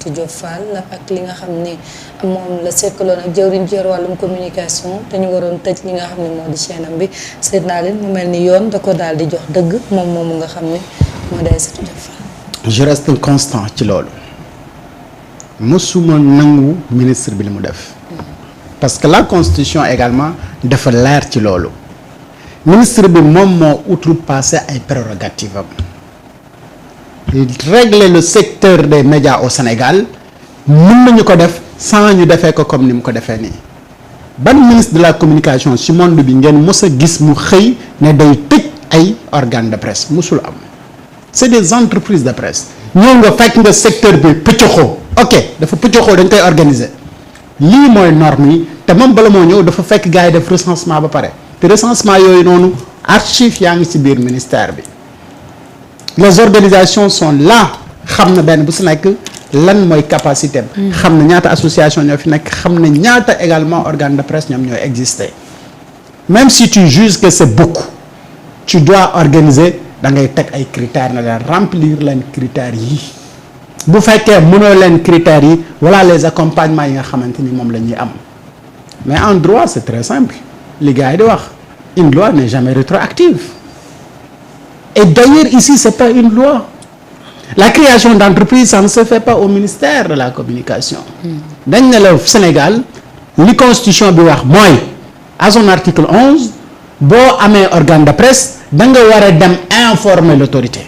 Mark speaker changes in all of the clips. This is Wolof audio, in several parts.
Speaker 1: Aïssatou Diop Fall ak li nga xam ne moom la sekkaloon ak jëwriñ jër wàllum communication te ñu waroon tëj li nga xam ne moo di chaîne am bi seet naa leen mu mel ni yoon da ko daal di jox dëgg moom moomu nga xam ne moo di Aïssatou Diop Fall.
Speaker 2: je reste constant ci loolu mësuma nangu ministre bi li mu def parce que la constitution également dafa leer ci loolu ministre bi moom moo outrepassé ay prérogatives am régler le secteur des médias au Sénégal mën nañu ko def sans ñu defee ko comme ni mu ko defee nii ban ministre de la communication ci monde bi ngeen mës a gis mu xëy ne day tëj ay organes de presse musul am c'est des entreprises de presse ñëw nga fekk nga secteur bi pëccoxoo ok dafa pëccoxoo dañ koy organiser lii mooy norme yi te moom bala moo ñëw dafa fekk gars yi def recensement ba pare te recensement yooyu noonu archive yaa ngi ci biir ministère bi les organisations sont là xam na benn bu si nekk lan mooy capacité am xam na ñaata association ñoo fi nekk xam na ñaata également organe de presse ñoom ñooy exister même si tu juges que c'est beaucoup tu dois organiser da ngay teg ay critères na leen remplir leen critères yi bu fekkee mënoo leen critères yi voilà les accompagnements yi nga xamante ni moom la ñuy am mais en droit c'est très simple li gars yi di wax une loi n'est jamais rétroactive et d'ailleurs ici c'est pas une loi la création d'entreprise ça ne se fait pas au ministère de la communication dañ ne la Sénégal li constitution bi wax mooy à son article 11 boo amee organe de presse da nga war a dem informer l'autorité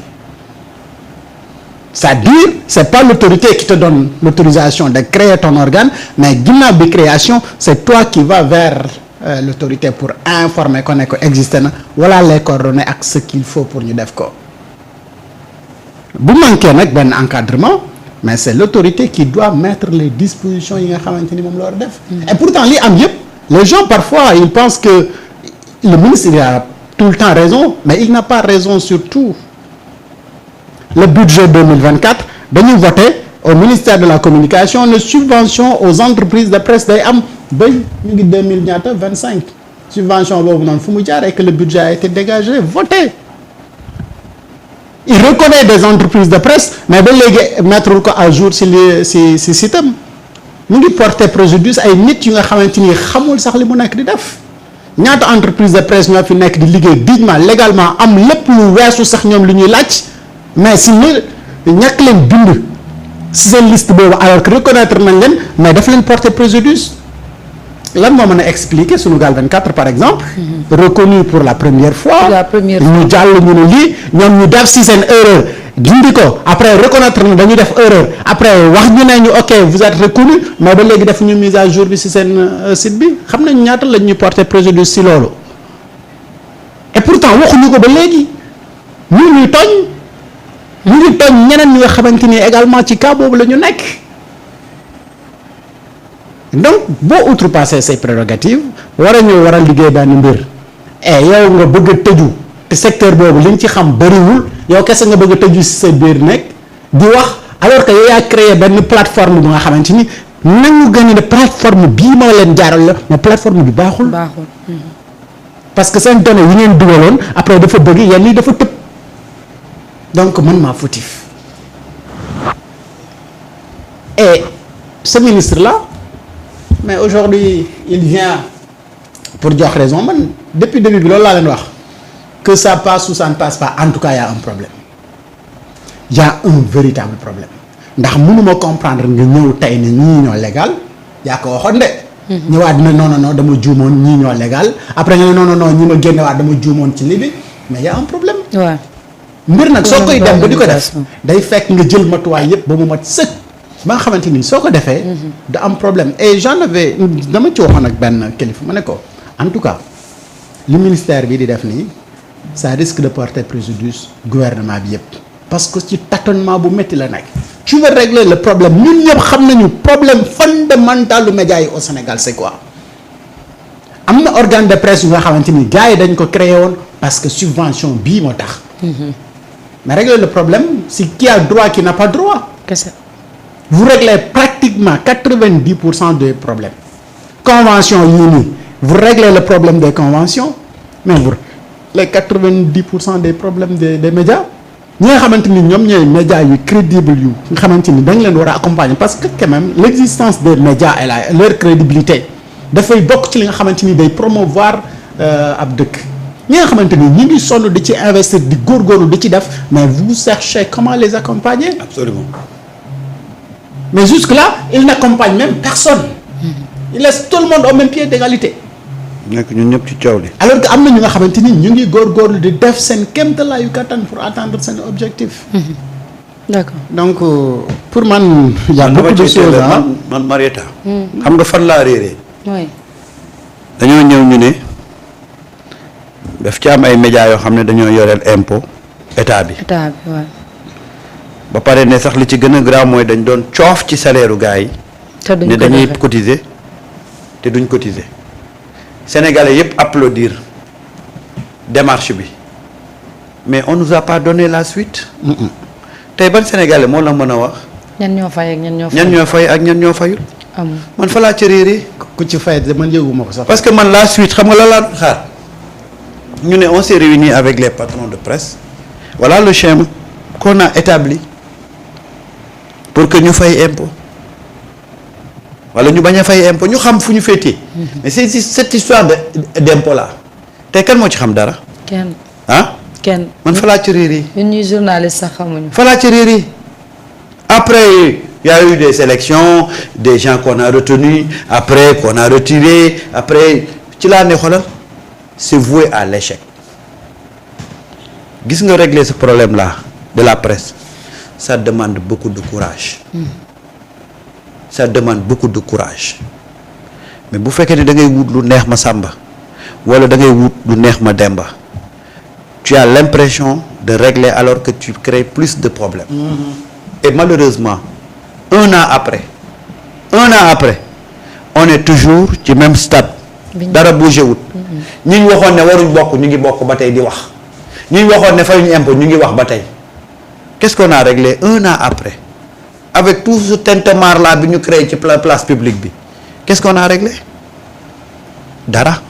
Speaker 2: c'est-à-dire c'est pas l'autorité qui te donne l'autorisation de créer ton organe mais ginnaaw bi création c'est toi qui vas vers l'autorité pour informer ko ne ko existé na voilà les coordonnées ak ce qu'il faut pour ñu def ko bu manqué nag benn encadrement mais c'est l'autorité qui doit mettre les dispositions yi nga xamante ni moom la war a def et pourtant li am yëpp les gens parfois ils pensent que le ministre il a tout le temps raison mais il n'a pas raison sur tout le budget 2024 dañuy voter au ministère de la communication les subventions aux entreprises de presse day am ba ñu ngi 2025 subvention boobu noonu fu mu jaar et que le budget a été dégagé voté il reconnaît des entreprises de presse mais ba léegi mettre ko à jour si sitam mu ngi porter préjudice ay nit yu nga xamante ni xamul sax li mu nekk di def ñaata entreprise de presse ñoo fi nekk di liggéey dignement légalement am lépp lu weesu sax ñoom li ñuy laaj mais si ñàkk leen bind si seen liste boobu alors que reconnaître nañ leen mais daf leen porter préjudice lan moo mën a expliquer Sunugal 24 par exemple reconnu pour la première fois ñu jàll ñu ne lii ñoom ñu def si seen erreur dindi ko après reconnaître na dañuy def erreur après wax ñu ne ñu ok vous êtes reconnu mais ba léegi def ñu mise à jour bi si seen site bi xam nañ ñaata lañ ñu porter préjudice si loolu et pourtant waxuñu ko ba léegi ñu ngi tooñ ñeneen ñi nga xamante ni également ci cas boobu la ñu nekk donc boo outrepasser say prérogatives war a ñëw war a liggéey benn mbir et yow nga bëgg a tëju te secteur boobu li nga ci xam bëriwul yow kese nga bëgg a tëju si sa biir nekk di wax alors que yow yaa créé benn plateforme bu nga xamante ni nangu gën a ne plateforme bii moo leen jaaral la mais plateforme bi baaxul. parce que seen données yi ngeen dugaloon après dafa bëgg yenn yi dafa tëb donc man maa fautif et ce ministre là. mais aujourd'hui il vient pour jox raison man depuis début bi loolu laa leen wax que ça passe ou ça ne passe pas en tout cas y a un problème y a un véritable problème ndax mënuma comprendre nga ñëw tey ne ñii ñoo légal yaa ko waxoon de. ñëwaat ne non dama juumoon ñii ñoo légal après nga ne non ñi ma génnewaat dama juumoon ci lii bi mais y a un problème. waaw mbir nag soo koy dem ba di ko def day fekk nga jël matuwaay yëpp ba mu mat sëkk. ba nga xamante ni soo ko defee. da am problème et j'en avais dama ci waxoon ak benn kilifa ma ne ko en tout cas li ministère bi di def nii ça risque de porter préjudice gouvernement bi yëpp. parce que ci tâtonnement bu métti la nekk. tu veux régler le problème ñun ñëpp xam nañu problème fondamental lu média yi au Sénégal c'est quoi am na organe de presse yu nga xamante ni gars yi dañ ko créé woon parce que subvention bii moo tax. mais régler le problème c'est qui a droit qui n'a pas droit. vous réglez pratiquement 90% des problèmes convention yii nii vous réglez le problème des conventions mais vous les 90% des problèmes des médias ñi nga xamante ni ñoom ñooy médias yu crédible yu nga xamante ni dañ leen war a accompagner parce que quand même l'existence des médias et leur crédibilité dafay bokk ci li nga xamante ni day promouvoir ab dëkk ñi nga xamante ni ñi ngi sonn di ci investir di góorgóorlu di ci def mais vous cherchez comment les accompagner.
Speaker 3: Absolument.
Speaker 2: Mais jusque-là ils n'accompagnent même personne. Ils laissent tout le monde au même pied d'égalité.
Speaker 3: nekk ñun ñëpp ci coow li.
Speaker 2: alors que am na ñu nga xamante ni ñu ngi góorgóorlu di def seen kéemtalaayu kattan pour atteindre seen objectif.
Speaker 1: d'accord
Speaker 2: donc pour man. y a beaucoup de choses
Speaker 3: man Marieta. xam nga fan laa réeree.
Speaker 1: oui.
Speaker 3: dañoo ñëw ñu ne daf ci am ay médias yoo xam ne dañoo yoreel impôt état bi.
Speaker 1: état bi waaw.
Speaker 3: ba pare ne sax li ci gën a grave mooy dañ doon coof ci salaire u gars yi.
Speaker 1: te duñ
Speaker 3: ne
Speaker 1: ko
Speaker 3: dañuy
Speaker 1: defee.
Speaker 3: cotiser te duñ cotiser. Sénégalais yëpp applaudir démarche bi mais on nous a pas donné la suite. tey ban Sénégalais moo la mën a wax.
Speaker 1: ñan ñoo fay ak ñan ñoo.
Speaker 3: ñan ñoo fay ak ñan ñoo fayul.
Speaker 1: amul.
Speaker 3: man fa laa ca réeree.
Speaker 2: ku ci fay man yëguma ko sax.
Speaker 3: parce que man la suite xam nga la laa xaar ñu ne on s'est réunis avec les patrons de presse voilà le schéma qu'on a établi pour que ñu fay impôt wala ñu bañ a fay impôt ñu xam fu ñu féetee. mais c'est cette histoire d'impôt là tey kan moo ci xam dara
Speaker 1: kenn
Speaker 3: ah
Speaker 1: kenn.
Speaker 3: man fa laa ca réeree.
Speaker 1: ñun ñuy journaliste sax xamuñu.
Speaker 3: fa laa ca réeree après il y a eu des sélections des gens qu'on a retenus après qu'on a retirés après ci laa ne xoolal c'est voué à l'échec gis nga régler ce problème là de la presse ça demande beaucoup de courage ça demande beaucoup de courage mais bu fekkee ne da ngay wut lu neex ma Samba wala da ngay wut lu neex ma Demba tu as l'impression de régler alors que tu crées plus de problèmes. Et malheureusement un an après on est toujours ci même stade. dara bougé wut. ñi ñu waxoon ne waruñ bokk ñu ngi bokk ba tey di wax ñi ñu waxoon ne fayuñu impôt ñu ngi wax ba tey qu'est-ce qu'on a réglé un an après avec tout ce tintamarre là bi ñu créé ci place publique bi qu'est-ce qu'on a réglé dara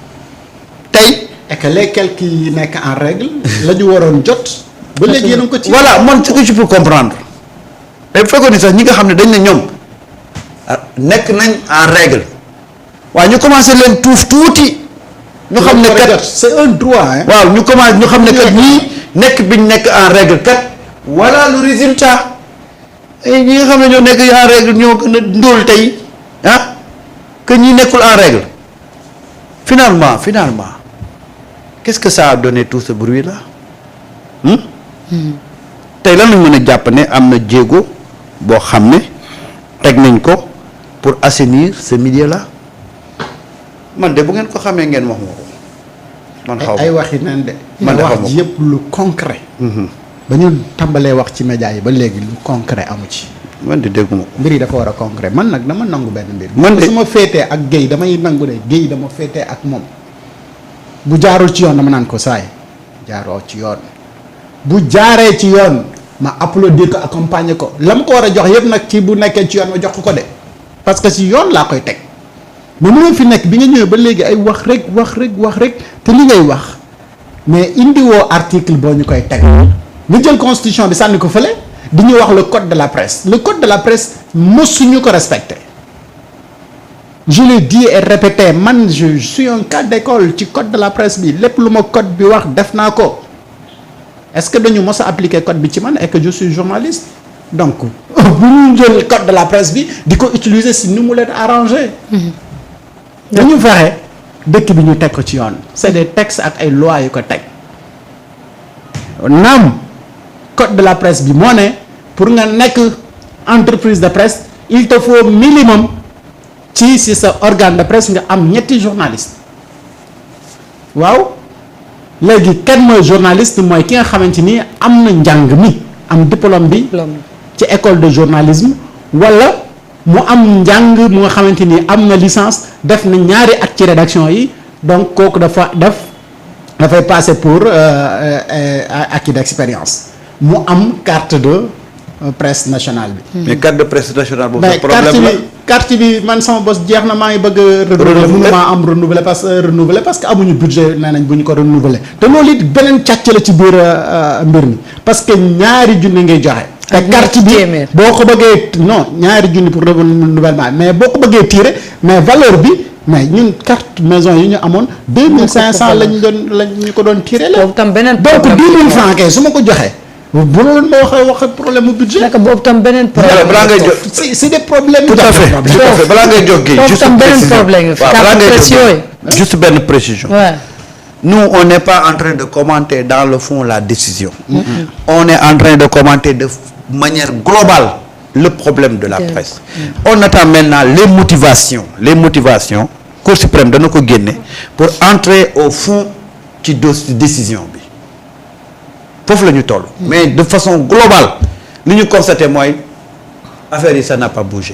Speaker 3: tey.
Speaker 2: et que les quelques yi nekk en règle. la ñu waroon jot. ba léegi yéen a ngi ko ci.
Speaker 3: voilà man ce que je peux comprendre. mais bu fekkoon ni sax ñi nga xam ne dañ ne ñoom nekk nañ en règle waaye ñu commencé leen tuuf tuuti. ñu xam ne kat
Speaker 2: c'est un droit hein.
Speaker 3: waaw ñu commencé ñu xam ne kat ñii nekk biñ nekk en règle kat. voilà le résultat. et ñi nga xam ne ñoo nekk en règle ñoo gën a ndóol tey ah que ñi nekkul en règle finalement qu'est-ce que ça a donné tout ce bruit là. tey lan lañ mën a jàpp ne am na jéego boo xam ne teg nañ ko pour assainir ce milieu là man de bu ngeen ko xamee ngeen wax ma ko man xaw ma
Speaker 2: ay waxi neen de.
Speaker 3: man de
Speaker 2: wax ji yëpp lu concret. ba ñu tàmbalee wax ci médias yi ba léegi lu concret amu ci.
Speaker 3: man de dégguma ko.
Speaker 2: mbir yi dafa war a concret man nag dama nangu benn mbir.
Speaker 3: man de
Speaker 2: su ma féetee ak Guèye damay nangu de Guèye dama féetee ak moom bu jaarul ci yoon dama naan ko saay jaaroo ci yoon. bu jaaree ci yoon ma applaudir ko accompagner ko la ma ko war a jox yëpp nag ci bu nekkee ci yoon ma jox ko de parce que ci yoon laa koy teg mais mënoo fi nekk bi nga ñëwee ba léegi ay wax rek te li ngay wax mais indiwoo article boo ñu koy teg nga jël constitution bi sànni ko fële di ñu wax le code de la presse mësuñu ko respecté je l'ai dit et répété man je suis un cas d'école ci code de la presse bi lépp lu ma code bi wax def naa ko. est-ce que dañu mos a appliquer code bi ci man et que je suis journaliste donc bu ñu jël code de la presse bi di ko utiliser si ni mu leen arrangé. dañu fexe dëkk bi ñu teg ko ci yoon. c'est des textes ak ay lois yu ko teg naam code de la presse bi moo ne pour nga nekk entreprise de presse il te faut minimum si sa organe de presse nga am ñetti journaliste waaw. léegi kenn mooy journaliste mooy ki nga xamante ni am na njàng mi am diplôme bi ci école de journalisme wala mu am njàng mu nga xamante ni am na licence def na ñaari at ci rédaction yi donc kooku dafay passer pour acquis d'expérience mu am carte de presse nationale bi.
Speaker 3: mais carte de presse nationale boobu.
Speaker 2: mais
Speaker 3: problème la
Speaker 2: carte bi man sama bos jeex na maa ngi bëgg a renouveler mënuma am renouveler parce que amuñu budget nee nañ bu ñu ko renouveler te loolu it beneen càcc la ci biir mbir mi parce que ñaari junni ngay joxe. te carte bi boo ko bëggee non ñaari junni pour renouvellement mais boo ko bëggee tirer mais valeur bi mais ñun carte maison yi ñu amoon 2500 lañu ko doon tirer la.
Speaker 1: boobu tam beneen
Speaker 2: donc
Speaker 1: problème
Speaker 2: 10 000 francs kay su ma ko joxee. bu loolu ma wax problème mu budget.
Speaker 1: naka boobu tam beneen problème.
Speaker 3: balaa ngay jox
Speaker 2: c'est des problèmes.
Speaker 3: tout à fait balaa ngay jox kii. juste
Speaker 1: tam beneen problème
Speaker 3: balaa ngay jox juste benn précision.
Speaker 1: Ouais.
Speaker 3: Nous on n'est pas en train de commenter dans le fond la décision. On est en train de commenter de manière globale le problème de la presse. On attend maintenant les motivations Cour suprême dana ko génne pour entrer au fond ci décision bi foofu la ñu toll. mais de façon globale li ñu constaté mooy affaire yi ça n'a pas bougé.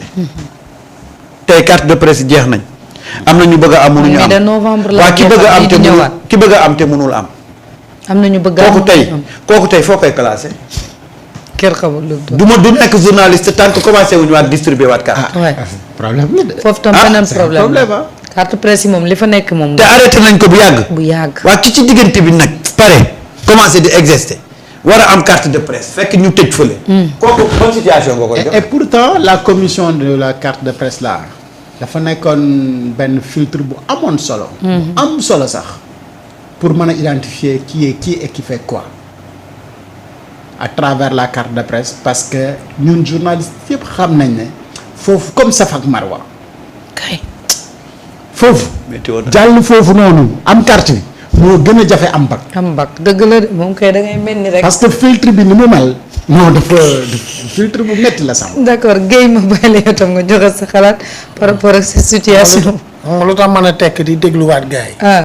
Speaker 3: tey carte de presse jeex nañ. am na ñu bëgg a am mënuñu am waa ki bëgg a am te mënul ki bëgg a am te mënul am.
Speaker 1: am na ñu bëgg a am
Speaker 3: kooku tey foo koy classé.
Speaker 1: kër xamul lu
Speaker 3: du nekk journaliste tant que commencé wuñu waat distribuer waat carte.
Speaker 2: problème
Speaker 1: foofu tam beneen problème carte presse yi moom li fa nekk moom.
Speaker 3: te arrêté nañ ko bu yàgg. waa ki ci diggante bi nag pare commencé di exister war a am carte de presse fekk ñu tëj fële. kooku bonne situation nga koy jox.
Speaker 2: et pourtant la commission de la carte de presse là dafa nekkoon benn filtre bu amoon solo. am solo sax pour mën a identifier qui est qui et qui fait quoi à travers la carte de presse parce que ñun journalistes yëpp xam nañ ne foofu comme Safa ak Marwa.
Speaker 1: kay.
Speaker 2: foofu. jàll foofu noonu am carte bi moo gën a jafe am bac.
Speaker 1: am bac dëgg la de moom kay da ngay mel ni rek.
Speaker 2: parce que filtre bi ni mu mel. non dafa filtre bu métti la sax.
Speaker 1: d'accord Guèye ma bàyyi la yow tam nga joxe sa xalaat par rapport ak cette situation.
Speaker 4: lu tax mën a tekk di dégluwaat gars yi.